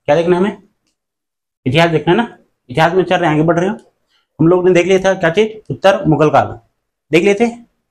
क्या देखना है हमें? इतिहास देखना है ना। इतिहास में चल रहे आगे बढ़ रहे हो। हम लोग ने देख लिया था क्या चीज, उत्तर मुगल काल देख लिए थे।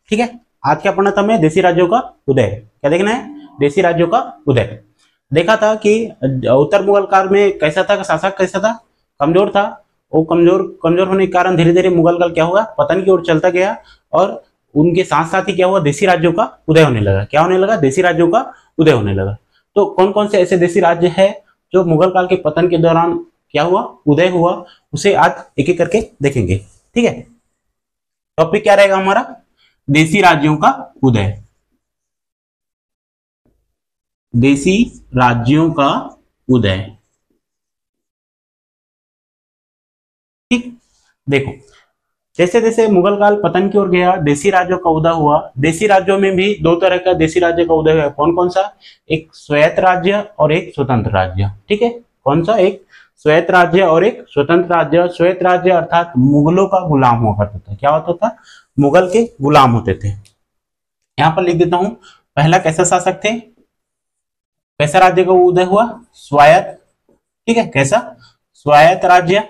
ठीक है, आज क्या पढ़ना था हमें? देसी राज्यों का उदय। क्या देखना है? देसी राज्यों का उदय। देखा था कि उत्तर मुगल काल में कैसा था, शासक कैसा था? कमजोर था। वो कमजोर कमजोर होने के कारण धीरे धीरे मुगल काल क्या हुआ, पतन की ओर चलता गया। और उनके साथ साथ ही क्या हुआ, देसी राज्यों का उदय होने लगा। क्या होने लगा? देसी राज्यों का उदय होने लगा। तो कौन कौन से ऐसे देसी राज्य है जो मुगल काल के पतन के दौरान क्या हुआ, उदय हुआ, उसे आज एक एक करके देखेंगे। ठीक है, टॉपिक क्या रहेगा हमारा? देसी राज्यों का उदय। देसी राज्यों का उदय। ठीक, देखो जैसे जैसे मुगल काल पतन की ओर गया, देसी राज्यों का उदय हुआ। देसी राज्यों में भी दो तरह का देसी राज्य का उदय हुआ। कौन कौन सा? एक स्वायत्त राज्य और एक स्वतंत्र राज्य। ठीक है, कौन सा? एक स्वायत्त राज्य और एक स्वतंत्र राज्य। स्वायत्त राज्य अर्थात मुगलों का गुलाम हुआ करता था। क्या होता था? मुगल के गुलाम होते थे। यहां पर लिख देता हूं, पहला कैसा शासक थे, कैसा राज्य का उदय हुआ? स्वायत्त। ठीक है, कैसा? स्वायत्त राज्य।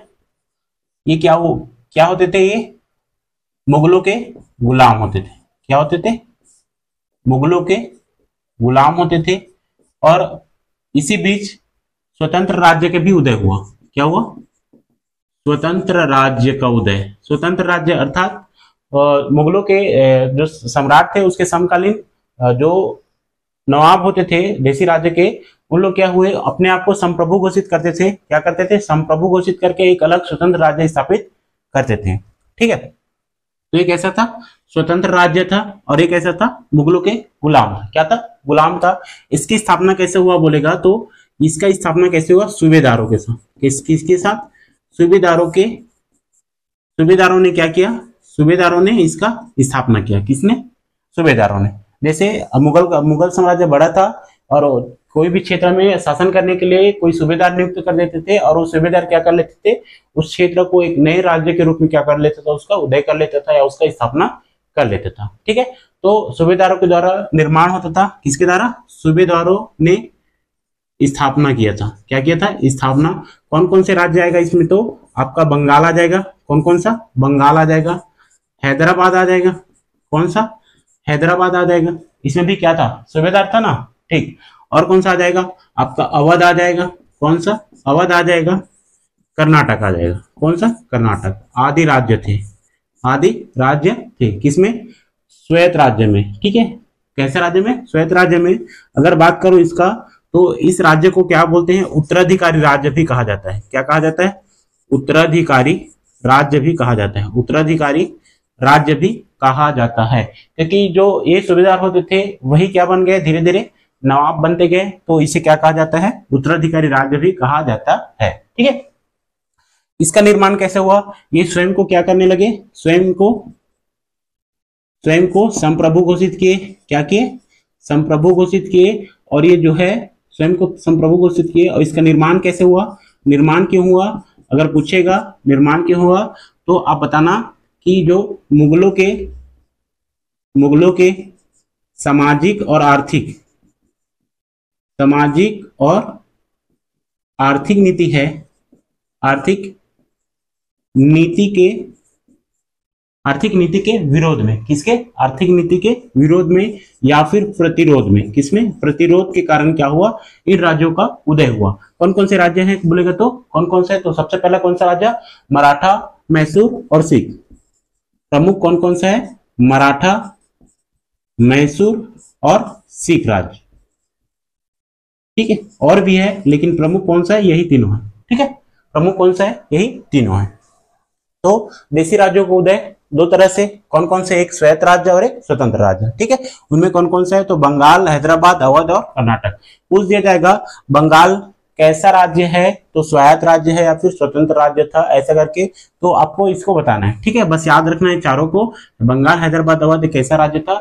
ये क्या होते थे? ये मुगलों के गुलाम होते थे। क्या होते थे? मुगलों के गुलाम होते थे। और इसी बीच स्वतंत्र राज्य के भी उदय हुआ। क्या हुआ? स्वतंत्र राज्य का उदय। स्वतंत्र राज्य अर्थात मुगलों के जो सम्राट थे उसके समकालीन जो नवाब होते थे देसी राज्य के, उन लोग क्या हुए, अपने आप को संप्रभु घोषित करते थे। क्या करते थे? संप्रभु घोषित करके एक अलग स्वतंत्र राज्य स्थापित करते थे। ठीक है, तो एक ऐसा था स्वतंत्र राज्य था और एक ऐसा था मुगलों के गुलाम था। क्या था? गुलाम था। इसकी स्थापना कैसे हुआ बोलेगा तो इसका स्थापना कैसे हुआ? सूबेदारों के साथ। किसके साथ? सूबेदारों के। सूबेदारों ने क्या किया? सूबेदारों ने इसका स्थापना किया। किसने? सूबेदारों ने। जैसे मुगल साम्राज्य बड़ा था और कोई भी क्षेत्र में शासन करने के लिए कोई सूबेदार नियुक्त कर देते थे और वो सूबेदार क्या कर लेते थे, उस क्षेत्र को एक नए राज्य के रूप में क्या कर लेता था, उसका उदय कर लेता था या उसका स्थापना कर लेता था। ठीक है, तो सूबेदारों के द्वारा निर्माण होता था। किसके द्वारा? सूबेदारों ने स्थापना किया था। क्या किया था? स्थापना। कौन कौन से राज्य आएगा इसमें? तो आपका बंगाल आ जाएगा। कौन कौन सा? बंगाल आ जाएगा। हैदराबाद आ जाएगा। कौन सा? हैदराबाद आ जाएगा। इसमें भी क्या था? सूबेदार था ना। ठीक, और कौन सा आ जाएगा? आपका अवध आ जाएगा। कौन सा? अवध आ जाएगा। कर्नाटक आ जाएगा। कौन सा? कर्नाटक। आदि राज्य थे। आदि राज्य थे किसमें? श्वेत राज्य में। ठीक है, कैसे राज्य में? श्वेत राज्य में। अगर बात करूं इसका तो इस राज्य को क्या बोलते हैं? उत्तराधिकारी राज्य भी कहा जाता है। क्या कहा जाता है? उत्तराधिकारी राज्य भी कहा जाता है। उत्तराधिकारी राज्य भी कहा जाता है, क्योंकि जो ये सूबेदार होते थे वही क्या बन गए, धीरे धीरे नवाब बनते गए, तो इसे क्या कहा जाता है? उत्तराधिकारी राज्य भी कहा जाता है। ठीक है, इसका निर्माण कैसे हुआ? ये स्वयं को क्या करने लगे? स्वयं को संप्रभु घोषित किए। क्या किए? संप्रभु घोषित किए। और ये जो है स्वयं को संप्रभु घोषित किए। और इसका निर्माण कैसे हुआ? निर्माण क्यों हुआ? अगर पूछेगा निर्माण क्यों हुआ तो आप बताना कि जो मुगलों के सामाजिक और आर्थिक नीति है। आर्थिक नीति के विरोध में। किसके? आर्थिक नीति के विरोध में या फिर प्रतिरोध में। किसमें? प्रतिरोध के कारण क्या हुआ? इन राज्यों का उदय हुआ। कौन कौन से राज्य हैं बोलेगा तो कौन कौन से? तो सबसे पहला कौन सा राज्य? मराठा, मैसूर और सिख। प्रमुख कौन कौन सा है? मराठा, मैसूर और सिख राज्य। ठीक है, और भी है लेकिन प्रमुख कौन सा है? यही तीनों है। ठीक है, प्रमुख कौन सा है? यही तीनों है। तो देसी राज्यों को उदय दो तरह से। कौन कौन से? एक स्वायत्त राज्य और एक स्वतंत्र राज्य। ठीक है, उनमें कौन कौन सा है? तो बंगाल, हैदराबाद, अवध और कर्नाटक। पूछ दिया जाएगा बंगाल कैसा राज्य है, तो स्वायत्त राज्य है या फिर स्वतंत्र राज्य था, ऐसा करके तो आपको इसको बताना है। ठीक है, बस याद रखना है चारों को। बंगाल, हैदराबाद, अवध कैसा राज्य था?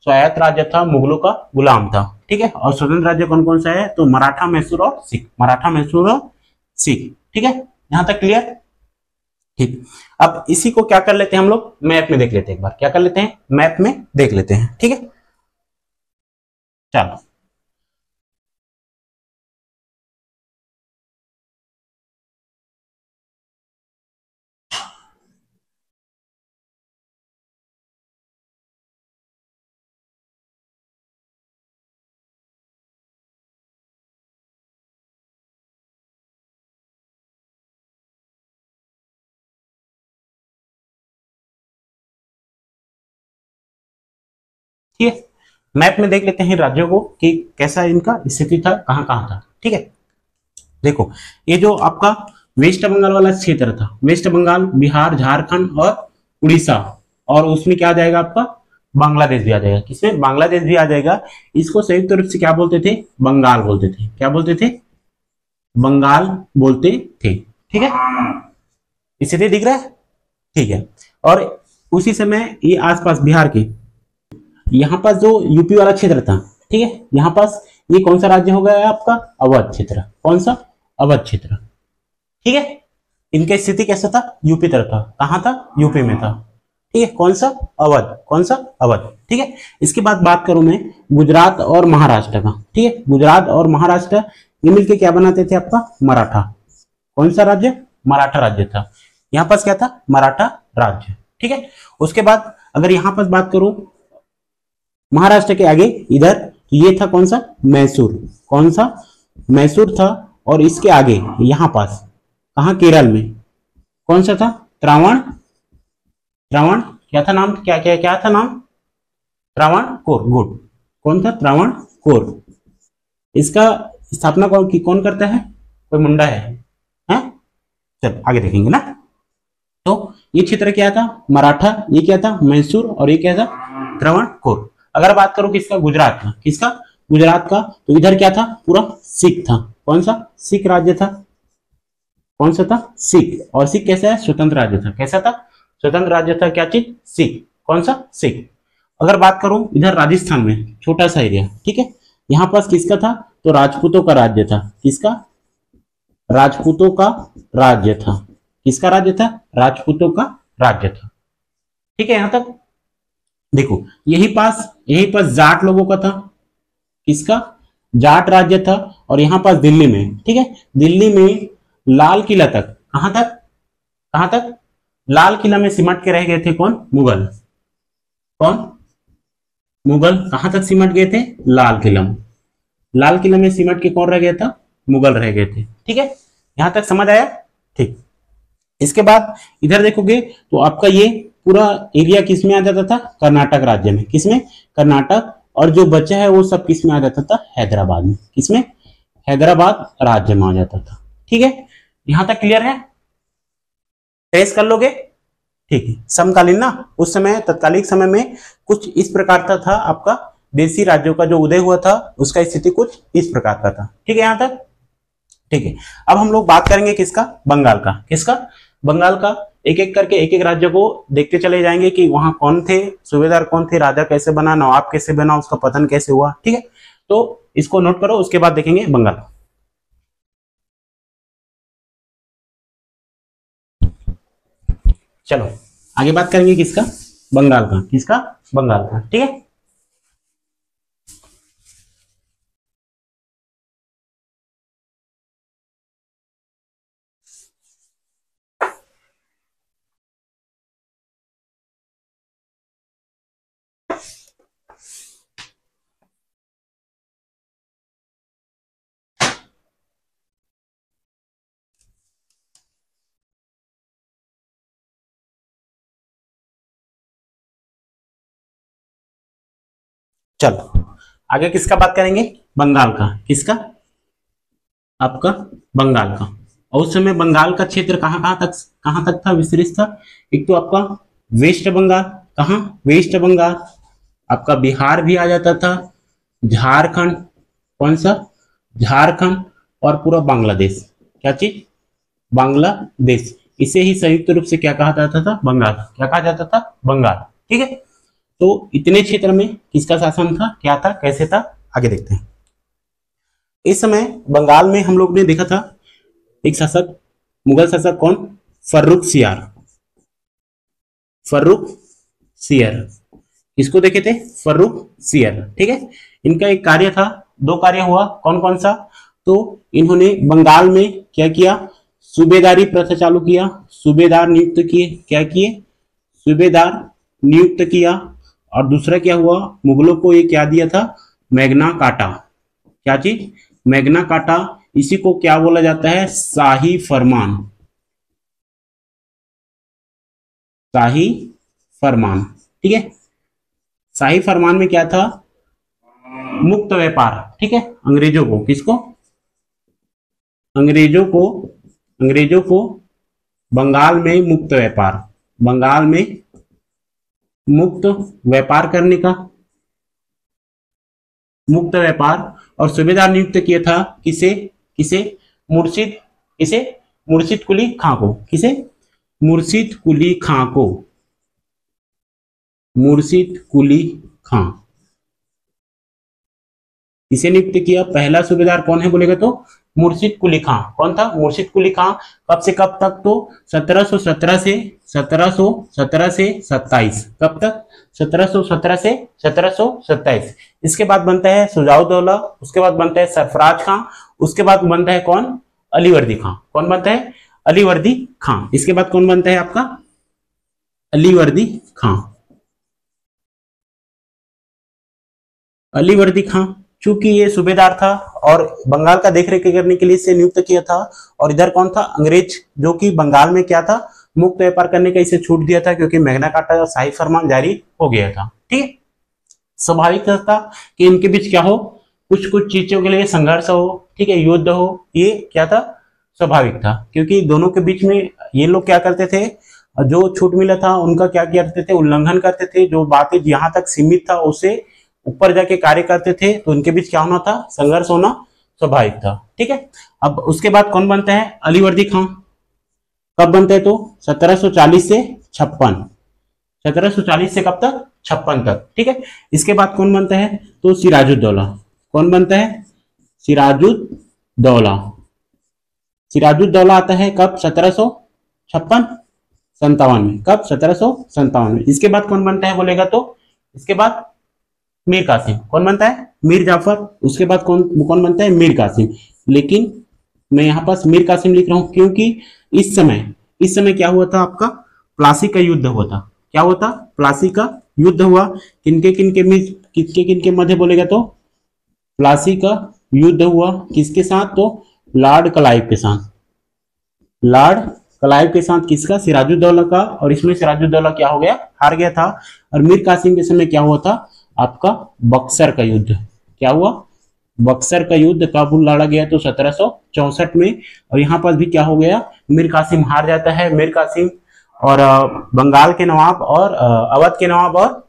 स्वायत्त राज्य था, मुगलों का गुलाम था। ठीक है, और स्वतंत्र राज्य कौन कौन सा है? तो मराठा, मैसूर और सिख। मराठा, मैसूर और सिख। ठीक है, यहां तक क्लियर? ठीक, अब इसी को क्या कर लेते हैं हम लोग, मैप में देख लेते हैं। एक बार क्या कर लेते हैं, मैप में देख लेते हैं। ठीक है, चलो। ठीक है, मैप में देख लेते हैं राज्यों को कि कैसा इनका स्थिति था, कहाँ कहाँ था। ठीक है, देखो ये जो आपका वेस्ट बंगाल वाला क्षेत्र था, वेस्ट बंगाल, बिहार, झारखंड और उड़ीसा, और उसमें क्या आ जाएगा आपका बांग्लादेश भी आ जाएगा। किसमें? बांग्लादेश भी आ जाएगा। इसको संयुक्त रूप से क्या बोलते थे? बंगाल बोलते थे। क्या बोलते थे? बंगाल बोलते थे। ठीक है, स्थिति दिख रहा है? ठीक है, और उसी समय ये आसपास बिहार के यहाँ पास जो यूपी वाला क्षेत्र था, ठीक है, यहाँ पास ये कौन सा राज्य हो गया आपका? अवध क्षेत्र। कौन सा? अवध क्षेत्र। ठीक है, इनका स्थिति कैसा था? यूपी तरफ था। कहाँ था? यूपी में था। ठीक है, कौन सा? अवध। कौन सा? अवध। ठीक है, इसके बाद बात करूं मैं गुजरात और महाराष्ट्र का। ठीक है, गुजरात और महाराष्ट्र ये मिलकर क्या बनाते थे आपका? मराठा। कौन सा राज्य? मराठा राज्य था। यहाँ पास क्या था? मराठा राज्य। ठीक है, उसके बाद अगर यहाँ पास बात करूं महाराष्ट्र के आगे इधर, तो ये था कौन सा? मैसूर। कौन सा? मैसूर था। और इसके आगे यहां पास कहा? केरल में कौन सा था? त्रावण। त्रावण क्या था नाम? क्या क्या क्या था नाम? त्रावणकोर। गुड। कौन था? त्रावणकोर। इसका स्थापना कौन करता है? कोई मुंडा है? हैं? चल आगे देखेंगे ना। तो ये क्षेत्र क्या था? मराठा। ये क्या था? मैसूर। और ये क्या था? त्रावणकोर। अगर बात करो किसका? गुजरात का। किसका? गुजरात का। तो इधर क्या था? पूरा सिख था। कौन सा? सिख राज्य था। कौन सा था? सिख। और सिख कैसा है? स्वतंत्र राज्य था। कैसा था? स्वतंत्र राज्य था। क्या चीज? सिख। कौन सा? सिख। अगर बात करूं इधर राजस्थान में, छोटा सा एरिया, ठीक है, यहां पास किसका था? तो राजपूतों का राज्य था। किसका? राजपूतों का राज्य था। किसका राज्य था? राजपूतों का राज्य था। ठीक है, यहां तक देखो। यही पास जाट लोगों का था। किसका? जाट राज्य था। और यहां पास दिल्ली में, ठीक है, दिल्ली में लाल किला तक, कहां तक? कहां तक? लाल किला में सिमट के रह गए थे कौन? मुगल। कौन? मुगल। कहां तक सिमट गए थे? लाल किला में। लाल किला में सिमट के कौन रह गया था? मुगल रह गए थे। ठीक है, यहां तक समझ आया? ठीक। इसके बाद इधर देखोगे तो आपका ये पूरा एरिया किस में आ जाता था? कर्नाटक राज्य में। किसमें? कर्नाटक। और जो बचा है वो सब किस में आ जाता था? हैदराबाद में। किसमें? हैदराबाद राज्य में आ जाता था। ठीक है, यहां तक क्लियर है? टेस्ट कर लोगे? ठीक है, समकालीन ना, उस समय तत्कालिक समय में कुछ इस प्रकार का था आपका देशी राज्यों का जो उदय हुआ था, उसका स्थिति कुछ इस प्रकार का था। ठीक है, यहां तक ठीक है। अब हम लोग बात करेंगे किसका? बंगाल का। किसका? बंगाल का। एक एक करके एक एक राज्य को देखते चले जाएंगे कि वहां कौन थे, सूबेदार कौन थे, राजा कैसे बना, नवाब कैसे बना, उसका पतन कैसे हुआ। ठीक है, तो इसको नोट करो, उसके बाद देखेंगे बंगाल। चलो आगे बात करेंगे किसका? बंगाल का। किसका? बंगाल का। ठीक है, चलो आगे किसका बात करेंगे? बंगाल का। किसका? आपका बंगाल का। और उस समय बंगाल का क्षेत्र कहां तक था? विस्तृत था। एक तो आपका वेस्ट बंगाल। कहां? वेस्ट बंगाल। आपका बिहार भी आ जाता था, झारखंड। कौन सा? झारखंड। और पूरा बांग्लादेश। क्या चीज? बांग्लादेश। इसे ही संयुक्त रूप से क्या कहा जाता था? बंगाल। क्या कहा जाता था? बंगाल। ठीक है, तो इतने क्षेत्र में किसका शासन था, क्या था, कैसे था, आगे देखते हैं। इस समय बंगाल में हम लोग ने देखा था एक शासक, मुगल शासक कौन? फर्रुख सियार। फर्रुख सियर। किसको देखे थे? फर्रुख सियर। ठीक है, इनका एक कार्य था, दो कार्य हुआ। कौन कौन सा? तो इन्होंने बंगाल में क्या किया? सूबेदारी प्रथा चालू किया। सूबेदार नियुक्त किए। क्या किए? सूबेदार नियुक्त किया। और दूसरा क्या हुआ? मुगलों को ये क्या दिया था? मैग्ना काटा। क्या चीज? मैग्ना काटा। इसी को क्या बोला जाता है? शाही फरमान। शाही फरमान। ठीक है, शाही फरमान में क्या था, मुक्त व्यापार, ठीक है। अंग्रेजों को, किसको, अंग्रेजों को बंगाल में मुक्त व्यापार, बंगाल में मुक्त व्यापार करने का, मुक्त व्यापार, और सूबेदार नियुक्त किया था किसे, किसे, मुर्शिद, किसे, मुर्शिद कुली खां को, किसे, मुर्शिद कुली खां को, मुर्शिद कुली खां, इसे नियुक्त किया। पहला सूबेदार कौन है बोलेगा तो मुर्शिद कुली खां। कौन था, मुर्शिद कुली खां। कब से कब तक, तो 1717 से 27। कब तक, 1717 से 1727। इसके बाद बनता है शुजाउद्दौला, उसके बाद बनता है सरफराज खां, उसके बाद बनता है कौन, अलीवर्दी खां। कौन बनता है, अलीवर्दी खां। इसके बाद कौन बनता है आपका, अलीवर्दी खां। अलीवर्दी खां चूंकि ये सूबेदार था और बंगाल का देखरेख करने के लिए इसे नियुक्त किया था, और इधर कौन था, अंग्रेज, जो कि बंगाल में क्या था, मुक्त व्यापार करने का इसे छूट दिया था, क्योंकि मैग्ना कार्टा और शाही फरमान जारी हो गया था, ठीक है। स्वाभाविक था कि इनके बीच क्या हो, कुछ कुछ चीजों के लिए संघर्ष हो, ठीक है, युद्ध हो, ये क्या था, स्वाभाविक था, क्योंकि दोनों के बीच में ये लोग क्या करते थे, जो छूट मिला था उनका क्या करते थे, उल्लंघन करते थे, जो बातें यहाँ तक सीमित था उसे ऊपर जाके कार्य करते थे, तो उनके बीच क्या होना था, संघर्ष होना स्वाभाविक था, ठीक है। अब उसके बाद कौन बनता है, अलीवर्दी खां। कब बनते हैं, तो 1740 से 56, 1740 से कब तक, 56 तक, ठीक है। इसके बाद कौन बनता है, तो सिराजुद्दौला। कौन बनता है, सिराजुद्दौला। सिराजुद्दौला आता है कब, 1756-57 में। कब, 1757 में। इसके बाद कौन बनता है बोलेगा तो, इसके बाद मीर कासिम। कौन बनता है, मीर जाफर। उसके बाद कौन बनता है, मीर कासिम। लेकिन मैं यहाँ पास मीर कासिम लिख रहा हूं क्योंकि इस समय क्या हुआ था, आपका प्लासी का युद्ध हुआ था। क्या हुआ था, प्लासी का युद्ध हुआ। किनके मध्य बोलेगा तो, प्लासी का युद्ध हुआ किसके साथ, तो लॉर्ड क्लाइव के साथ। लॉर्ड क्लाइव के साथ किसका, सिराजुद्दौला का। और इसमें सिराजुद्दौला क्या हो गया, हार गया था। और मीर कासिम के समय क्या हुआ था, आपका बक्सर का युद्ध। क्या हुआ, बक्सर का युद्ध कब लड़ा गया, तो 1764 में। और यहाँ पर भी क्या हो गया, मीर कासिम हार जाता है। मीर कासिम और बंगाल के नवाब और अवध के नवाब और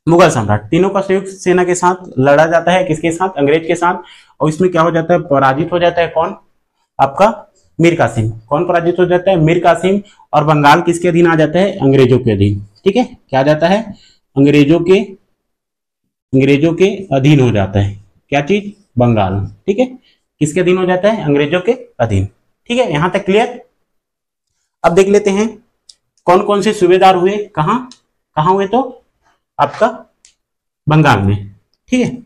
मुगल सम्राट तीनों का संयुक्त सेना के साथ लड़ा जाता है, किसके साथ, अंग्रेज के साथ। और इसमें क्या हो जाता है, पराजित हो जाता है कौन, आपका मीर कासिम। कौन पराजित हो जाता है, मीर कासिम। और बंगाल किसके अधीन आ जाता है, अंग्रेजों के अधीन, ठीक है। क्या आ जाता है, अंग्रेजों के अधीन हो जाता है। क्या चीज, बंगाल, ठीक है। किसके अधीन हो जाता है, अंग्रेजों के अधीन, ठीक है। यहां तक क्लियर। अब देख लेते हैं कौन कौन से सूबेदार हुए, कहां हुए, तो आपका बंगाल में, ठीक है।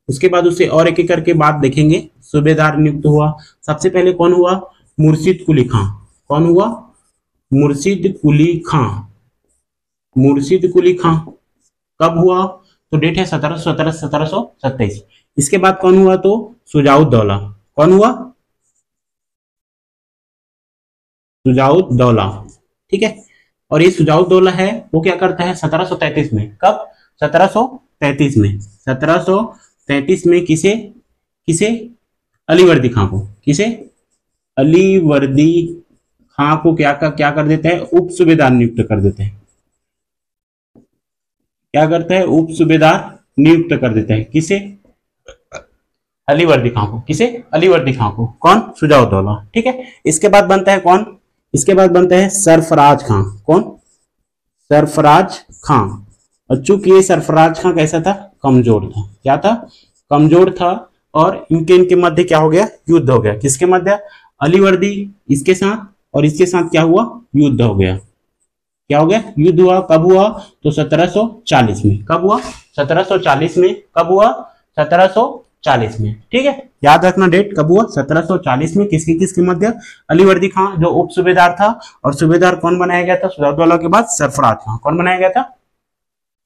उसके बाद उसे और एक एक करके बात देखेंगे। सूबेदार नियुक्त हुआ, सबसे पहले कौन हुआ, मुर्शिद कुली खां। कौन हुआ, मुर्शिद कुली खां। मुर्शिद कुली खां कब हुआ, तो डेट है 1727। इसके बाद कौन हुआ, तो शुजाउद्दौला। कौन हुआ, शुजाउद्दौला, ठीक है। और ये शुजाउद्दौला है वो क्या करता है, 1733 में। कब, 1733 में। 1733 में किसे अलीवर्दी खां को, किसे, अलीवर्दी खां को क्या कर देते हैं, उप सूबेदार नियुक्त कर देते हैं। क्या करते हैं, उप सूबेदार नियुक्त कर देते हैं, किसे, अलीवर्दी खां को। किसे, अलीवर्दी खां को। कौन, शुजाउद्दौला, ठीक है। इसके बाद बनता है कौन, इसके बाद बनता है सरफराज खां। कौन, सरफराज खां। और चूंकि ये सरफराज खां कैसा था, कमजोर था। क्या था, कमजोर था। और इनके मध्य क्या हो गया, युद्ध हो गया। किसके मध्य, अलीवर्दी इसके साथ और इसके साथ क्या हुआ, युद्ध हो गया। क्या हो गया, युद्ध हुआ। कब हुआ, तो 1740 में। कब हुआ, 1740 में। कब हुआ, 1740 में, ठीक है। याद रखना डेट कब हुआ, 1740 में। किसके मध्य, अलीवर्दी खां जो उप सूबेदार था। और सूबेदार कौन बनाया गया था, शुजाउद्दौला के बाद सरफराज खां। कौन बनाया गया था,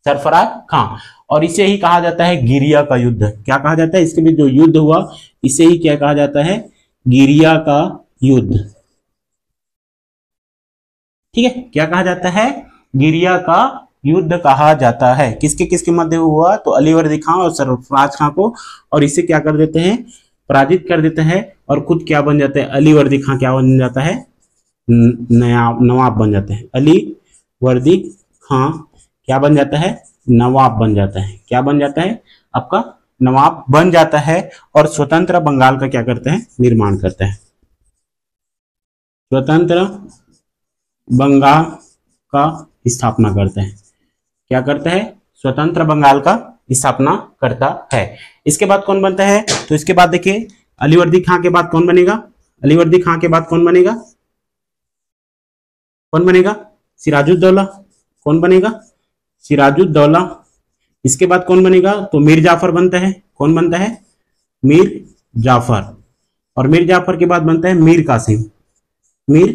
सरफराज खां। और इसे ही कहा जाता है गिरिया का युद्ध। क्या कहा जाता है, इसके बीच जो युद्ध हुआ इसे ही क्या कहा जाता है, गिरिया का युद्ध, ठीक है। क्या कहा जाता है, गिरिया का युद्ध कहा जाता है। किसके किसके मध्य हुआ? तो अलीवर्दी खां और सरफराज खां को, और इसे क्या कर देते हैं? पराजित कर देते हैं, और खुद क्या बन जाते हैं? अलीवर्दी खां क्या बन जाता है? नया नवाब बन जाते हैं। अलीवर्दी खां क्या बन जाता है? नवाब बन जाता है। क्या बन जाता है? आपका नवाब बन जाता है, और स्वतंत्र बंगाल का क्या करते हैं? निर्माण करते हैं। स्वतंत्र बंगाल का स्थापना करते हैं। क्या करते हैं? स्वतंत्र बंगाल का स्थापना करता है। इसके बाद कौन बनता है? तो इसके बाद देखिए, अलीवर्दी खां के बाद कौन बनेगा? अलीवर्दी खां के बाद कौन बनेगा? कौन बनेगा? सिराजुद्दौला। कौन बनेगा? सिराजुद्दौला। इसके बाद कौन बनेगा? तो मीर जाफर बनता है। कौन बनता है? मीर जाफर। और मीर जाफर के बाद बनता है मीर कासिम। मीर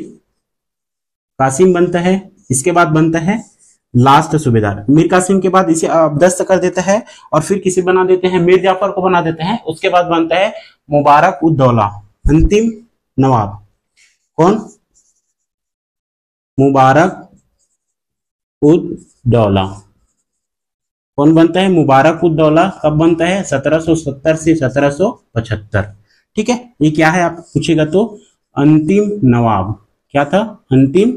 कासिम बनता है। इसके बाद बनता है लास्ट सूबेदार। मीर कासिम के बाद इसे अबदस्त कर देता है, और फिर किसी बना देते हैं? मीर जाफर को बना देते हैं। उसके बाद बनता है मुबारक उद दौला, अंतिम नवाब। कौन? मुबारक उद दौला। कौन बनता है? मुबारक उद दौला। कब बनता है? 1770 से 1775। ठीक है, ये क्या है आप पूछेगा तो अंतिम नवाब। क्या था? अंतिम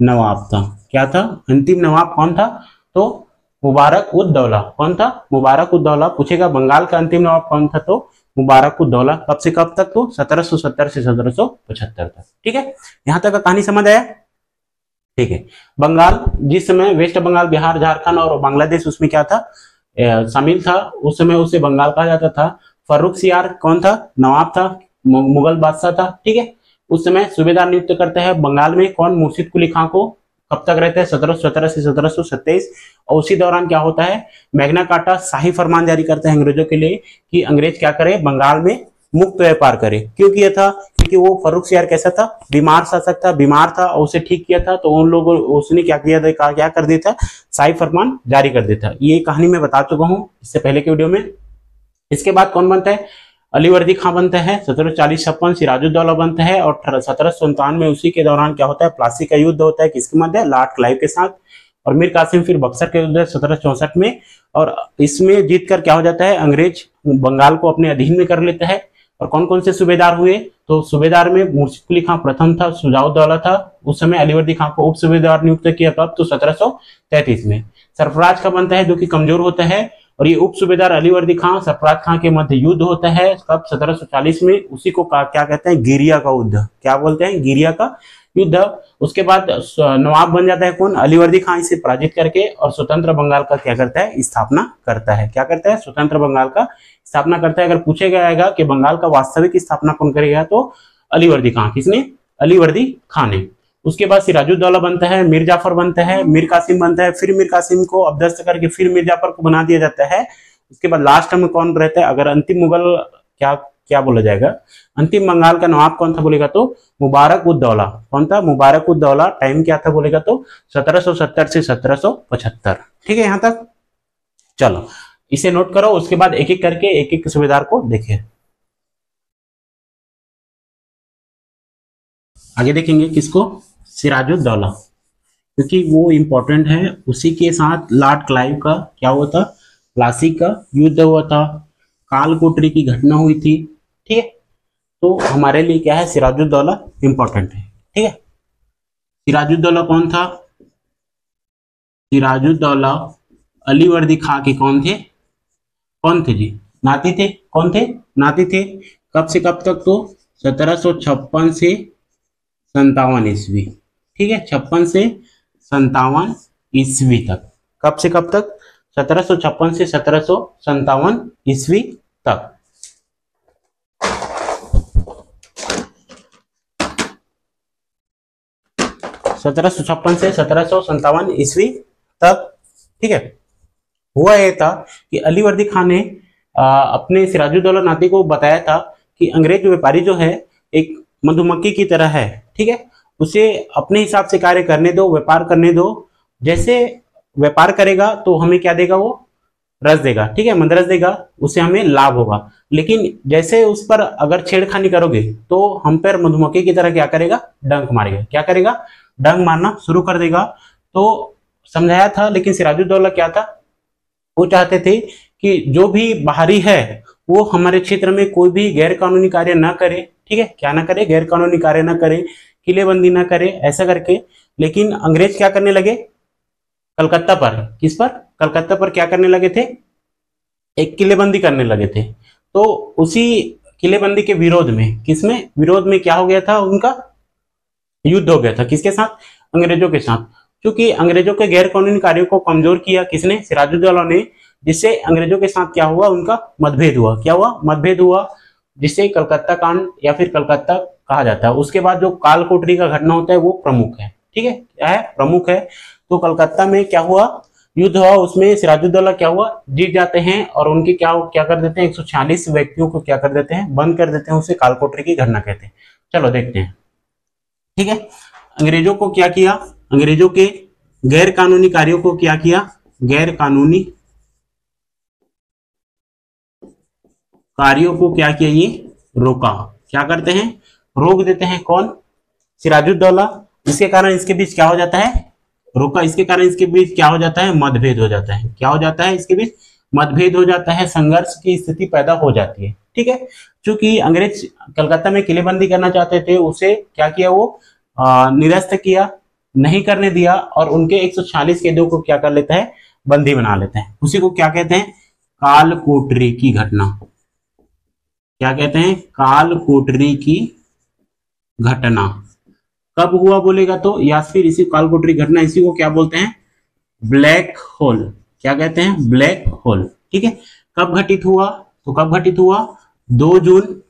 नवाब था। क्या था? अंतिम नवाब कौन था? तो मुबारक उद दौला। कौन था? मुबारक उद दौला। पूछेगा बंगाल का अंतिम नवाब कौन था? तो मुबारक उद दौला। कब से कब तक? तो 1770 से 1775 तक। ठीक है, यहां तक का कहानी समझ आया? ठीक है, बंगाल जिस समय वेस्ट बंगाल, बिहार, झारखंड और बांग्लादेश उसमें क्या था? शामिल था, उस समय उसे बंगाल कहा जाता था। फर्रुख सियार कौन था? नवाब था, मुगल बादशाह था। ठीक है, उस समय सूबेदार नियुक्त करते हैं बंगाल में। कौन? मुर्शिद कुली खां को। कब तक रहते हैं? 1717 से 1727। और उसी दौरान क्या होता है? मैग्ना कार्टा शाही फरमान जारी करते हैं अंग्रेजों के लिए कि अंग्रेज क्या करे? बंगाल में मुक्त व्यापार करे। क्यों किया था? क्योंकि वो फर्रुख सियार कैसा था? बीमार शासक था, बीमार था, और उसे ठीक किया था। तो उन लोगों उसने क्या किया था? क्या कर दिया था? शाही फरमान जारी कर दिया था। ये कहानी मैं बता चुका हूं इससे पहले के वीडियो में। इसके बाद कौन बनता है? अलीवर्दी खां बनते हैं 1740-56। सिराजुद्दौला बनते हैं, और 1757 में उसी के दौरान क्या होता है? प्लासी का युद्ध होता है। किसके मध्य? लॉर्ड क्लाइव के साथ। और मीर कासिम फिर बक्सर के युद्ध 1764 में, और इसमें जीतकर क्या हो जाता है? अंग्रेज बंगाल को अपने अधीन में कर लेते हैं। और कौन कौन से सूबेदार हुए? तो सूबेदार में मुर्शिद कुली खां प्रथम था, शुजाउद्दौला था। उस समय अलीवर्दी खां को उप सूबेदार नियुक्त किया। कब? तो 1733 में। सरफराज का बनता है जो कि कमजोर होता है, और ये उप सूबेदार अलीवर्दी खां सरफराज खां के मध्य युद्ध होता है। कब? 1740 में। उसी को क्या कहते हैं? गिरिया का युद्ध। क्या बोलते हैं? गिरिया का युद्ध। उसके बाद नवाब बन जाता है कौन? अलीवर्दी खां, इसे पराजित करके, और स्वतंत्र बंगाल का क्या करता है? स्थापना करता है। क्या करता है? स्वतंत्र बंगाल का स्थापना करता है। अगर पूछे जाएगा कि बंगाल का वास्तविक स्थापना कौन करेगा, तो अलीवर्दी खां। किसने? अलीवर्दी खां ने। उसके बाद सिराजुद्दौला बनता है, मीर जाफर बनता है, मीर कासिम बनता है। फिर मीर कासिम को अबदस्त करके फिर मीर जाफर को बना दिया जाता है। उसके बाद लास्ट में कौन रहता है? अगर अंतिम मुगल क्या क्या बोला जाएगा? अंतिम बंगाल का नवाब कौन था बोलेगा तो मुबारक उद दौला। कौन था? मुबारक उद दौला। टाइम क्या था बोलेगा तो 1770 से 1775। ठीक है, यहां तक चलो इसे नोट करो। उसके बाद एक एक करके एक एक सूबेदार को देखें। आगे देखेंगे किसको? सिराजुद्दौला, क्योंकि वो इंपॉर्टेंट है। उसी के साथ लॉर्ड क्लाइव का क्या हुआ था? प्लासी का युद्ध हुआ था, कालकोटरी की घटना हुई थी। ठीक है, तो हमारे लिए क्या है? सिराजुद्दौला इंपॉर्टेंट है। ठीक है, सिराजुद्दौला कौन था? सिराजुद्दौला अलीवर्दी खां के कौन थे? कौन थे जी? नाती थे। कौन थे? नाती थे। कब से कब तक? तो 1756 से 57 ईस्वी। ठीक है, 56 से 57 ईस्वी तक। कब से कब तक? 1756 से 1757 ईस्वी तक। सत्रह सौ छप्पन से 1757 ईस्वी तक। ठीक है, हुआ यह था कि अलीवर्दी खां ने अपने सिराजुद्दौला नाती को बताया था कि अंग्रेज व्यापारी जो है एक मधुमक्खी की तरह है। ठीक है, उसे अपने हिसाब से कार्य करने दो, व्यापार करने दो। जैसे व्यापार करेगा तो हमें क्या देगा? वो रस देगा। ठीक है, मंदरस देगा, उससे हमें लाभ होगा। लेकिन जैसे उस पर अगर छेड़खानी करोगे तो हम पर मधुमक्खी की तरह क्या करेगा? डंक मारेगा। क्या करेगा? डंक मारना शुरू कर देगा। तो समझाया था, लेकिन सिराजुद्दौला क्या था, वो चाहते थे कि जो भी बाहरी है वो हमारे क्षेत्र में कोई भी गैर कानूनी कार्य ना करे, ठीक है, क्या ना करे, गैर कानूनी कार्य ना करे, किलेबंदी ना करे, ऐसा करके। लेकिन अंग्रेज क्या करने लगे, कलकत्ता पर, किस पर, कलकत्ता पर क्या करने लगे थे, एक किलेबंदी करने लगे थे। तो उसी किलेबंदी के विरोध में, किसमें विरोध में क्या हो गया था, उनका युद्ध हो गया था, किसके साथ, अंग्रेजों के साथ। क्योंकि अंग्रेजों के गैर कानूनी कार्यों को कमजोर किया किसने, सिराजुद्दौला ने, जिससे अंग्रेजों के साथ क्या हुआ, उनका मतभेद हुआ, क्या हुआ, मतभेद हुआ, जिसे कलकत्ता कांड या फिर कलकत्ता कहा जाता है। उसके बाद जो कालकोठरी का घटना होता है वो प्रमुख है, ठीक है, क्या है, प्रमुख है। तो कलकत्ता में क्या हुआ, युद्ध हुआ, उसमें सिराजुद्दौला क्या हुआ, जीत जाते हैं, और उनके क्या क्या कर देते हैं, 146 व्यक्तियों को क्या कर देते हैं, बंद कर देते हैं, उसे कालकोठरी की घटना कहते हैं। चलो देखते हैं, ठीक है। अंग्रेजों को क्या किया, अंग्रेजों के गैर कानूनी कार्यों को क्या किया, गैर कानूनी कार्यों को क्या किया, ये रोका, क्या करते हैं, रोक देते हैं, कौन, सिराजुद्दौला। इसके कारण इसके बीच क्या हो जाता है, रोका, इसके कारण इसके बीच क्या हो जाता है, मतभेद हो जाता है, क्या हो जाता है, इसके बीच मतभेद हो जाता है, संघर्ष की स्थिति पैदा हो जाती है, ठीक है। क्योंकि अंग्रेज कलकत्ता में किलेबंदी करना चाहते थे, उसे क्या किया, वो निरस्त किया, नहीं करने दिया, और उनके 146 कैदियों को क्या कर लेता है, बंदी बना लेते हैं। उसी को क्या कहते हैं, कालकोठरी की घटना, क्या कहते हैं, कालकोठरी की घटना। कब हुआ बोलेगा तो, या फिर इसी कालकोठरी घटना, इसी को क्या बोलते हैं, ब्लैक होल, क्या कहते हैं, ब्लैक होल, ठीक है। कब घटित हुआ, तो कब घटित हुआ, 2 जून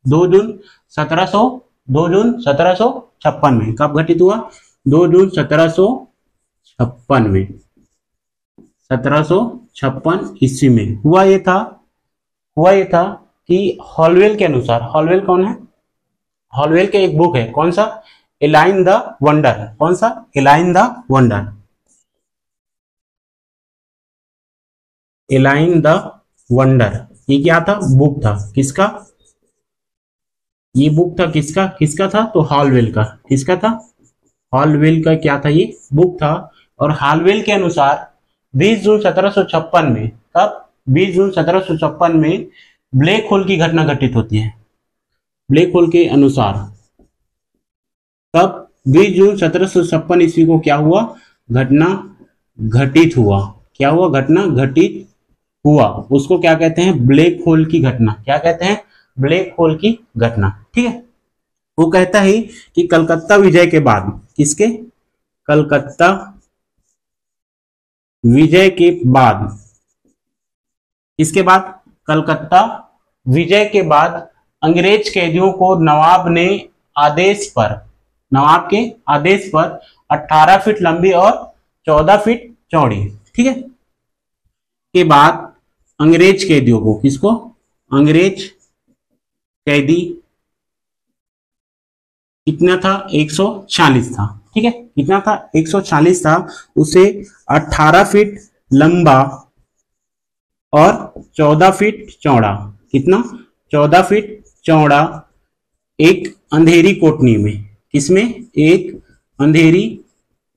1756 में। कब घटित हुआ, 2 जून 1756 में, 1756 ईस्वी में हुआ ये था कि हॉलवेल के अनुसार, हॉलवेल कौन है, हॉलवेल के एक बुक है, कौन सा, एलाइन द वंडर, कौन सा, align the wonder, align the wonder, ये क्या था, बुक था, किसका, ये बुक था किसका, किसका था, तो हॉलवेल का, किसका था, हॉलवेल का क्या था, ये बुक था। और हॉलवेल के अनुसार 20 जून 1756 में, कब, 20 जून 1756 में ब्लैक होल की घटना घटित होती है। ब्लैक होल के अनुसार कब, 20 जून 1756 ईस्वी को क्या हुआ, घटना घटित हुआ, क्या हुआ, घटना घटित हुआ, उसको क्या कहते हैं, ब्लैक होल की घटना, क्या कहते हैं, ब्लैक होल की घटना, ठीक है। वो कहता है कि कलकत्ता विजय के बाद, किसके, कलकत्ता विजय के बाद, इसके बाद, कलकत्ता विजय के बाद अंग्रेज कैदियों को नवाब के आदेश पर 18 फीट लंबी और 14 फीट चौड़ी, ठीक है, के बाद अंग्रेज कैदियों को, किसको, अंग्रेज कैदी कितना था, 140 था, ठीक है, कितना था, 140 था, उसे 18 फीट लंबा और 14 फीट चौड़ा, कितना, 14 फीट चौड़ा, एक अंधेरी कोठरी में, किसमें, एक अंधेरी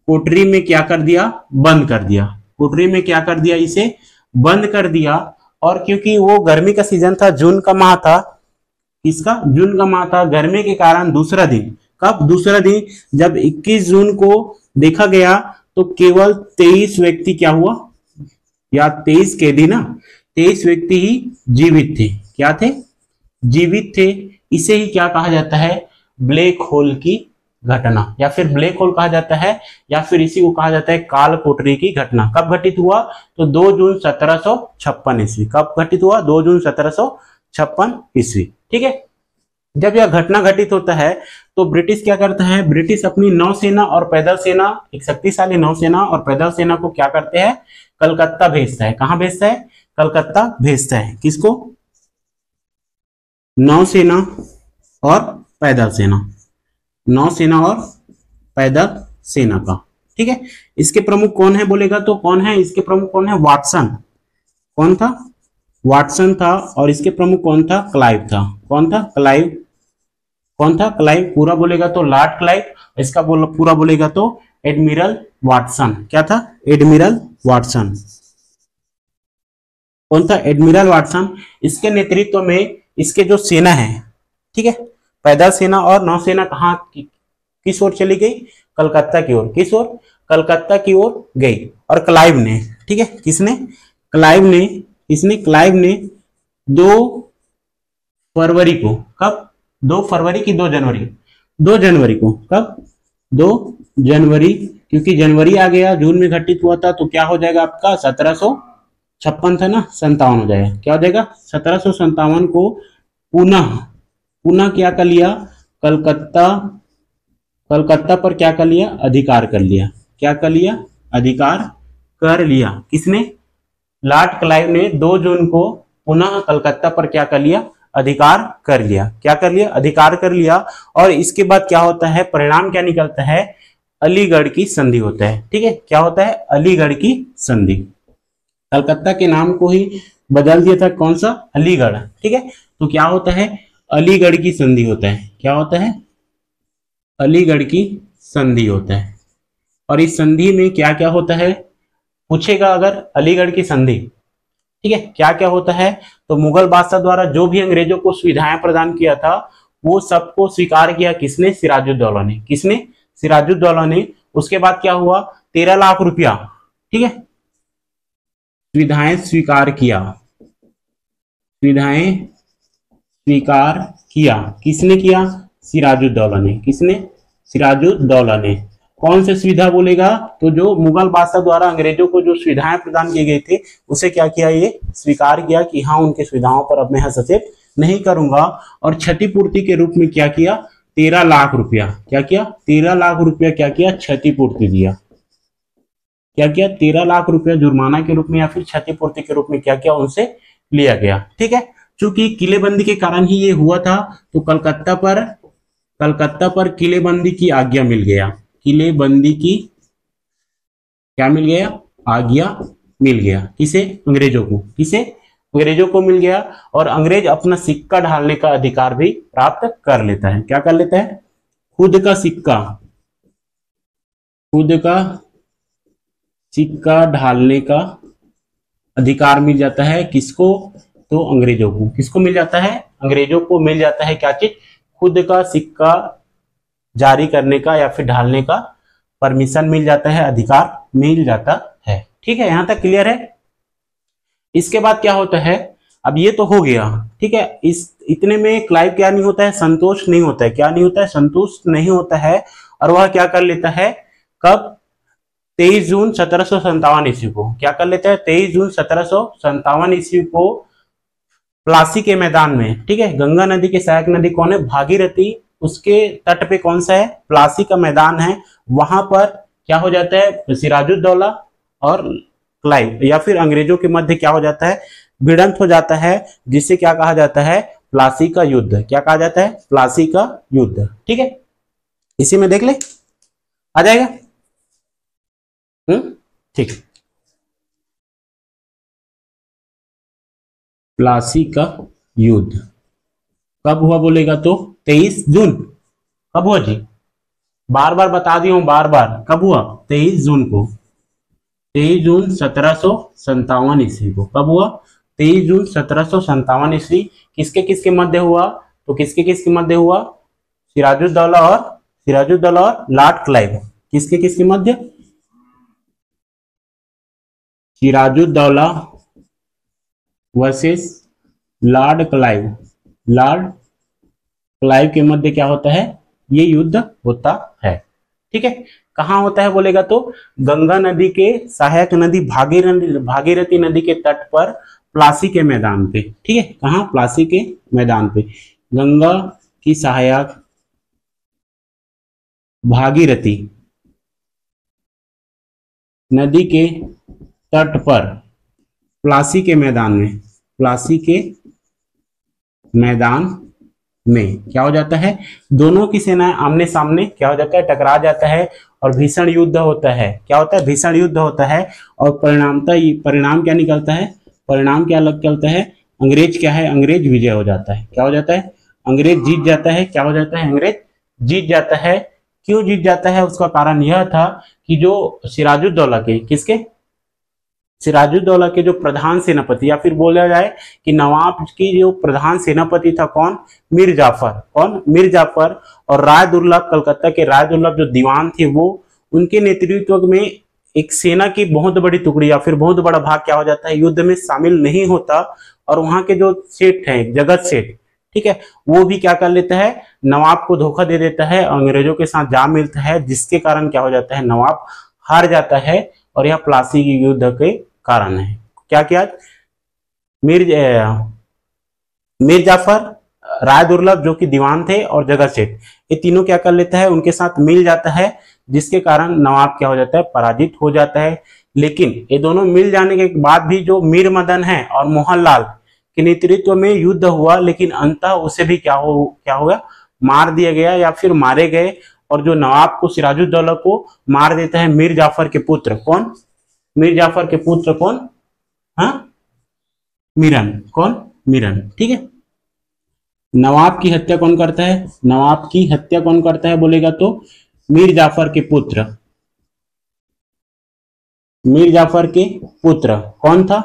कोठरी में क्या कर दिया, बंद कर दिया, कोठरी में क्या कर दिया, इसे बंद कर दिया। और क्योंकि वो गर्मी का सीजन था, जून का माह था, किसका, जून का माह था, गर्मी के कारण दूसरा दिन, कब, दूसरा दिन, जब 21 जून को देखा गया तो केवल 23 व्यक्ति क्या हुआ, या 23 कैदी ना, 23 व्यक्ति ही जीवित थे, क्या थे, जीवित थे। इसे ही क्या कहा जाता है, ब्लैक होल की घटना, या फिर ब्लैक होल कहा जाता है, या फिर इसी को कहा जाता है कालकोठरी की घटना। कब घटित हुआ, तो 2 जून 1756 ईस्वी, कब घटित हुआ, 2 जून 1756 ईस्वी, ठीक है। जब यह घटना घटित होता है तो ब्रिटिश क्या करता है, ब्रिटिश अपनी नौसेना और पैदल सेना, एक शक्तिशाली नौसेना और पैदल सेना को क्या करते हैं, कलकत्ता भेजता है, कहां भेजता है, कलकत्ता भेजता है, किसको, नौसेना और पैदल सेना, नौसेना और पैदल सेना का, ठीक है। इसके प्रमुख कौन है बोलेगा तो, कौन है इसके प्रमुख, कौन है, वाटसन, कौन था, वाटसन था। और इसके प्रमुख कौन था, क्लाइव था, कौन था, क्लाइव, कौन था, क्लाइव। पूरा बोलेगा तो लॉर्ड क्लाइव, इसका पूरा बोलेगा तो एडमिरल वाटसन। क्या था? Admiral Watson. कौन था? Admiral Watson. इसके नेतृत्व में इसके जो सेना है, ठीक है, पैदल सेना और नौसेना कहाँ किस ओर चली गई? कलकत्ता की ओर। किस ओर? कलकत्ता की ओर गई। और क्लाइव ने, ठीक है, किसने? क्लाइव ने, किसने? क्लाइव ने 2 फरवरी को, कब? 2 फरवरी की 2 जनवरी, 2 जनवरी को, कब? 2 जनवरी, क्योंकि जनवरी आ गया, जून में घटित हुआ था, तो क्या हो जाएगा आपका? 1756 था ना, 57 हो जाएगा। क्या हो जाएगा? 1757 को पुनः पुनः क्या कर लिया? कलकत्ता, कलकत्ता पर क्या कर लिया? अधिकार कर लिया। क्या कर लिया? अधिकार कर लिया। किसने? लॉर्ड क्लाइव ने 2 जून को पुनः कलकत्ता पर क्या कर लिया? अधिकार कर लिया। क्या कर लिया? अधिकार कर लिया। और इसके बाद क्या होता है? परिणाम क्या निकलता है? अलीगढ़ की संधि होता है। ठीक है, क्या होता है? अलीगढ़ की संधि। कलकत्ता के नाम को ही बदल दिया था, कौन सा? अलीगढ़। ठीक है, तो क्या होता है? अलीगढ़ की संधि होता है। क्या होता है? अलीगढ़ की संधि होता है। और इस संधि में क्या क्या होता है पूछेगा अगर, अलीगढ़ की संधि, ठीक है, क्या क्या होता है? तो मुगल बादशाह द्वारा जो भी अंग्रेजों को सुविधाएं प्रदान किया था वो सबको स्वीकार किया किसने? सिराजुद्दौला ने। किसने? सिराजुद्दौला ने। उसके बाद क्या हुआ? 13 लाख रुपया, ठीक है, सुविधाएं स्वीकार किया, सुविधाएं स्वीकार किया। किसने किया? सिराजुद्दौला ने। किसने? सिराजुद्दौला ने। कौन से सुविधा बोलेगा? तो जो मुगल बादशाह द्वारा अंग्रेजों को जो सुविधाएं प्रदान किए गए थे उसे क्या किया? ये स्वीकार किया कि हाँ, उनके सुविधाओं पर अब मैं हस्तक्षेप नहीं करूंगा। और क्षतिपूर्ति के रूप में क्या किया? 13 लाख रुपया। क्या किया? 13 लाख रुपया क्या किया? क्षतिपूर्ति दिया। क्या किया? 13 लाख रुपया जुर्माना के रूप में या फिर क्षतिपूर्ति के रूप में क्या किया? उनसे लिया गया। ठीक है, चूंकि किलेबंदी के कारण ही ये हुआ था, तो कलकत्ता पर किलेबंदी की आज्ञा मिल गया। किलेबंदी की क्या मिल गया? आज्ञा मिल गया। किसे? अंग्रेजों को। किसे? अंग्रेजों को मिल गया। और अंग्रेज अपना सिक्का ढालने का अधिकार भी प्राप्त कर लेता है। क्या कर लेता है? खुद का सिक्का, खुद का सिक्का ढालने का अधिकार मिल जाता है। किसको? तो अंग्रेजों को। किसको मिल जाता है? अंग्रेजों को मिल जाता है क्या चीज? खुद का सिक्का जारी करने का या फिर ढालने का परमिशन मिल जाता है, अधिकार मिल जाता है। ठीक है, यहां तक क्लियर है? इसके बाद क्या होता है? अब ये तो हो गया, ठीक है, इस इतने में क्लाइव क्या नहीं होता है? संतोष नहीं होता है। क्या नहीं होता है? संतुष्ट नहीं होता है। और वह क्या कर लेता है? कब? 23 जून 1757 ईस्वी को। क्या कर लेता है? 23 जून 1757 ईस्वी को प्लासी के मैदान में, ठीक है, गंगा नदी के सहायक नदी कौन है? भागीरथी, उसके तट पे कौन सा है? प्लासी का मैदान है। वहां पर क्या हो जाता है? सिराजुद्दौला और क्लाइव या फिर अंग्रेजों के मध्य क्या हो जाता है? भिड़ंत हो जाता है, जिसे क्या कहा जाता है? प्लासी का युद्ध। क्या कहा जाता है? प्लासी का युद्ध। ठीक है, इसी में देख ले, आ जाएगा। ठीक, प्लासी का युद्ध कब हुआ बोलेगा तो 23 जून। कब हुआ जी? बार बार बता दिया हूं, बार बार। कब हुआ? 23 जून को। 23 जून 1757 ईस्वी को। कब हुआ? 23 जून 1757 ईस्वी। किसके किसके मध्य हुआ? तो किसके किसके मध्य हुआ? सिराजुद्दौला और लॉर्ड क्लाइव। किसके किसके मध्य? Sirajuddaulah versus Lord Clive. Lord Clive के मध्य क्या होता है? ये युद्ध होता है। ठीक है, कहां होता है बोलेगा तो गंगा नदी के सहायक नदी भागीरथी नदी के तट पर प्लासी के मैदान पे। ठीक है, कहां? प्लासी के मैदान पे। गंगा की सहायक भागीरथी नदी के तट पर प्लासी के मैदान में, प्लासी के मैदान में क्या हो जाता है? दोनों की सेनाएं आमने सामने क्या हो जाता है? टकरा जाता है और भीषण युद्ध होता है। क्या होता है? भीषण युद्ध होता है। और परिणाम क्या निकलता है? परिणाम क्या निकलता है? अंग्रेज क्या है? अंग्रेज विजय हो जाता है। क्या हो जाता है? अंग्रेज जीत जाता है। क्या हो जाता है? अंग्रेज जीत जाता है। क्यों जीत जाता है, उसका कारण यह था कि जो सिराजुद्दौला के, किसके, सिराजुद्दौला के जो प्रधान सेनापति, या फिर बोला जाए कि नवाब की जो प्रधान सेनापति था कौन, मीर जाफर, कौन, मीर जाफर, और राय दुर्लभ, कलकत्ता के राय दुर्लभ जो दीवान थे वो, उनके नेतृत्व में एक सेना की बहुत बड़ी टुकड़ी या फिर बहुत बड़ा भाग क्या हो जाता है, युद्ध में शामिल नहीं होता, और वहां के जो सेठ है, जगत सेठ, ठीक है, वो भी क्या कर लेता है, नवाब को धोखा दे देता है, अंग्रेजों के साथ जा मिलता है, जिसके कारण क्या हो जाता है, नवाब हार जाता है, और यह प्लासी की युद्ध के कारण है। क्या किया, मीर जाफर, राय दुर्लभ जो कि दीवान थे, और जगत सेठ, ये तीनों क्या कर लेता है, उनके साथ मिल जाता है, जिसके कारण नवाब क्या हो जाता है, पराजित हो जाता है। लेकिन ये दोनों मिल जाने के बाद भी जो मीर मदन है और मोहनलाल के नेतृत्व में युद्ध हुआ, लेकिन अंततः उसे भी क्या हुआ, मार दिया गया या फिर मारे गए, और जो नवाब को, सिराजुद्दौला को मार देता है मीर जाफर के पुत्र, कौन, मीर जाफर के पुत्र कौन, हाँ, मीरन, कौन, मीरन, ठीक है। नवाब की हत्या कौन करता है, नवाब की हत्या कौन करता है बोलेगा तो मीर जाफर के पुत्र, मीर जाफर के पुत्र कौन था,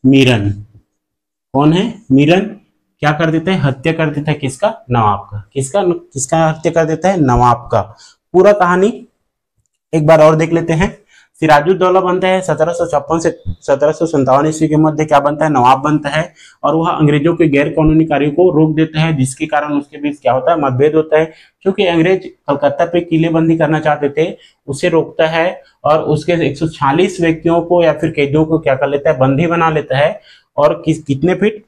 मीरन, कौन है, मीरन, क्या कर देता है, हत्या कर देता है, किसका, नवाब का, किसका किसका हत्या कर देता है, नवाब का। पूरा कहानी एक बार और देख लेते हैं। सिराजुद्दौला बनता है 1756 से 1757 ईस्वी के मध्य, क्या बनता है, नवाब बनता है, और वह अंग्रेजों के गैर कानूनी कार्यों को रोक देता है, जिसके कारण उसके बीच क्या होता है, मतभेद होता है, क्योंकि अंग्रेज कलकत्ता पे किलेबंदी करना चाहते थे, उसे रोकता है, और उसके 146 व्यक्तियों को या फिर कैदियों को क्या कर लेता है, बंदी बना लेता है, और कितने फीट,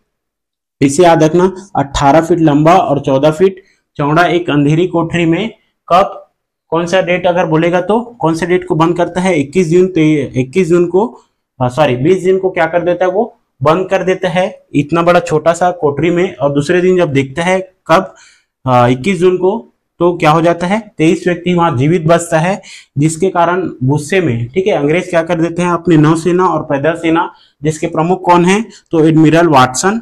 इसे याद रखना, 18 फीट लंबा और 14 फीट चौड़ा एक अंधेरी कोठरी में, कब, कौन सा डेट अगर बोलेगा तो कौन से डेट को बंद करता है, 21 जून को, सॉरी 20 जून को क्या कर देता है, वो बंद कर देता है, इतना बड़ा छोटा सा कोठरी में। और दूसरे दिन जब देखता है कब, 21 जून को, तो क्या हो जाता है, 23 व्यक्ति वहां जीवित बचता है, जिसके कारण गुस्से में, ठीक है, अंग्रेज क्या कर देते हैं, अपनी नौसेना और पैदल सेना, जिसके प्रमुख कौन है, तो एडमिरल वाटसन,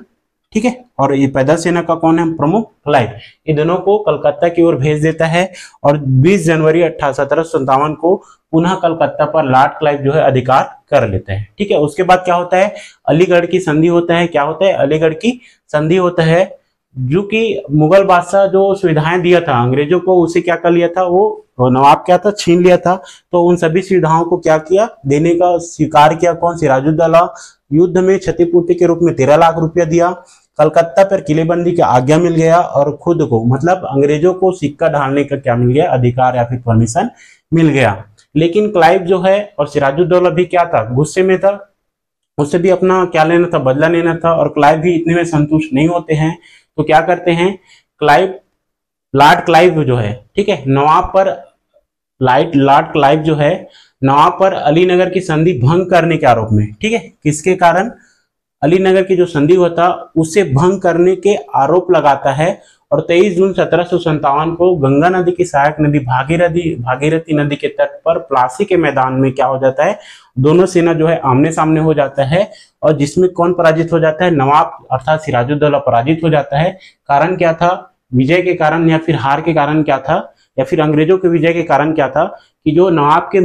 ठीक है, और ये पैदल सेना का कौन है, प्रमुख क्लाइव, ये दोनों को कलकत्ता की ओर भेज देता है, और 20 जनवरी 1757 को पुनः कलकत्ता पर लॉर्ड क्लाइव जो है अधिकार कर लेता है, ठीक है। उसके बाद क्या होता है, अलीगढ़ की संधि होता है, क्या होता है, अलीगढ़ की संधि होता है, जो कि मुगल बादशाह जो सुविधाएं दिया था अंग्रेजों को, उसे क्या कर लिया था, वो नवाब क्या था, छीन लिया था, तो उन सभी सुविधाओं को क्या किया, देने का स्वीकार किया, कौन, सिराजुद्दौला। युद्ध में क्षतिपूर्ति के रूप में 13 लाख रुपया दिया, कलकत्ता पर किलेबंदी की आज्ञा मिल गया, और खुद को, मतलब अंग्रेजों को सिक्का ढालने का क्या मिल गया, अधिकार या फिर परमिशन मिल गया। लेकिन क्लाइव जो है और सिराजुद्दौला भी क्या था, गुस्से में था, उससे भी अपना क्या लेना था, बदला लेना था, और क्लाइव भी इतने में संतुष्ट नहीं होते हैं, तो क्या करते हैं, क्लाइव, लॉर्ड क्लाइव जो है, ठीक है, नवाब पर, लॉर्ड क्लाइव जो है नवाब पर अलीनगर की संधि भंग करने के आरोप में, ठीक है, किसके कारण, अलीनगर की जो संधि होता उसे भंग करने के आरोप लगाता है, और 23 जून 1757 को गंगा नदी की सहायक नदी भागीरथी नदी के तट पर प्लासी के मैदान में क्या हो जाता है, दोनों सेना जो है आमने सामने हो जाता है, और जिसमें कौन पराजित हो जाता है, नवाब अर्थात सिराजुद्दौला पराजित हो जाता है। कारण क्या था, विजय के कारण या फिर हार के कारण क्या था, या फिर अंग्रेजों के विजय के कारण क्या था, कि जो नवाब के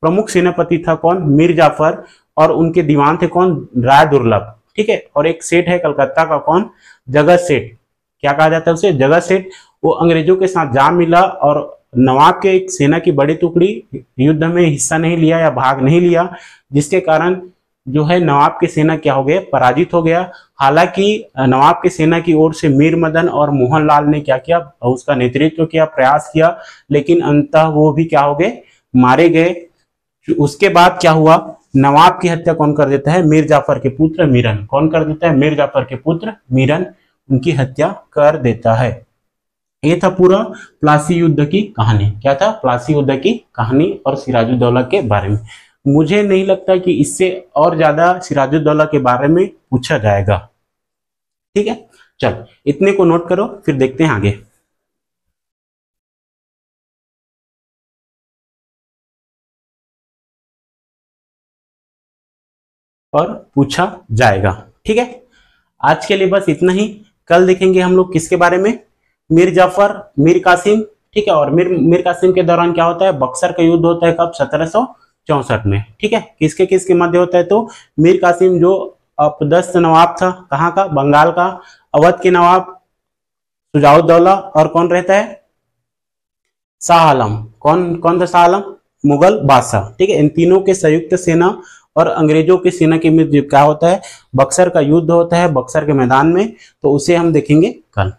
प्रमुख सेनापति था कौन, मीर जाफर, और उनके दीवान थे कौन, राय दुर्लभ, ठीक है, और एक सेठ है कलकत्ता का कौन, जगत सेठ, क्या कहा जाता है उसे, जगत सेठ, वो अंग्रेजों के साथ जा मिला, और नवाब के एक सेना की बड़ी टुकड़ी युद्ध में हिस्सा नहीं लिया या भाग नहीं लिया, जिसके कारण जो है नवाब की सेना क्या हो गया, पराजित हो गया। हालांकि नवाब की सेना की ओर से मीर मदन और मोहनलाल ने क्या किया, उसका नेतृत्व किया, प्रयास किया, लेकिन अंततः वो भी क्या हो गए, मारे गए। उसके बाद क्या हुआ, नवाब की हत्या कौन कर देता है, मीर जाफर के पुत्र मीरन, कौन कर देता है, मीर जाफर के पुत्र मीरन उनकी हत्या कर देता है। ये था पूरा प्लासी युद्ध की कहानी। क्या था, प्लासी युद्ध की कहानी और सिराजुद्दौला के बारे में। मुझे नहीं लगता कि इससे और ज्यादा सिराजुद्दौला के बारे में पूछा जाएगा। ठीक है, चल इतने को नोट करो, फिर देखते हैं आगे। और पूछा जाएगा। ठीक है, आज के लिए बस इतना ही। कल देखेंगे हम लोग किसके बारे में, मीर जाफर, मीर कासिम, ठीक है। और मीर कासिम के दौरान क्या होता है, बक्सर का युद्ध होता है कब, 1764 में। ठीक है, किसके किसके मध्य होता है, तो मीर कासिम जो अपदस्त नवाब था, कहाँ का, बंगाल का, अवध के नवाब शुजाउद्दौला, और कौन रहता है, शाह आलम। कौन कौन था शाह आलम, मुगल बादशाह। ठीक है, इन तीनों के संयुक्त सेना और अंग्रेजों की सेना के मध्य क्या होता है, बक्सर का युद्ध होता है, बक्सर के मैदान में। तो उसे हम देखेंगे कल।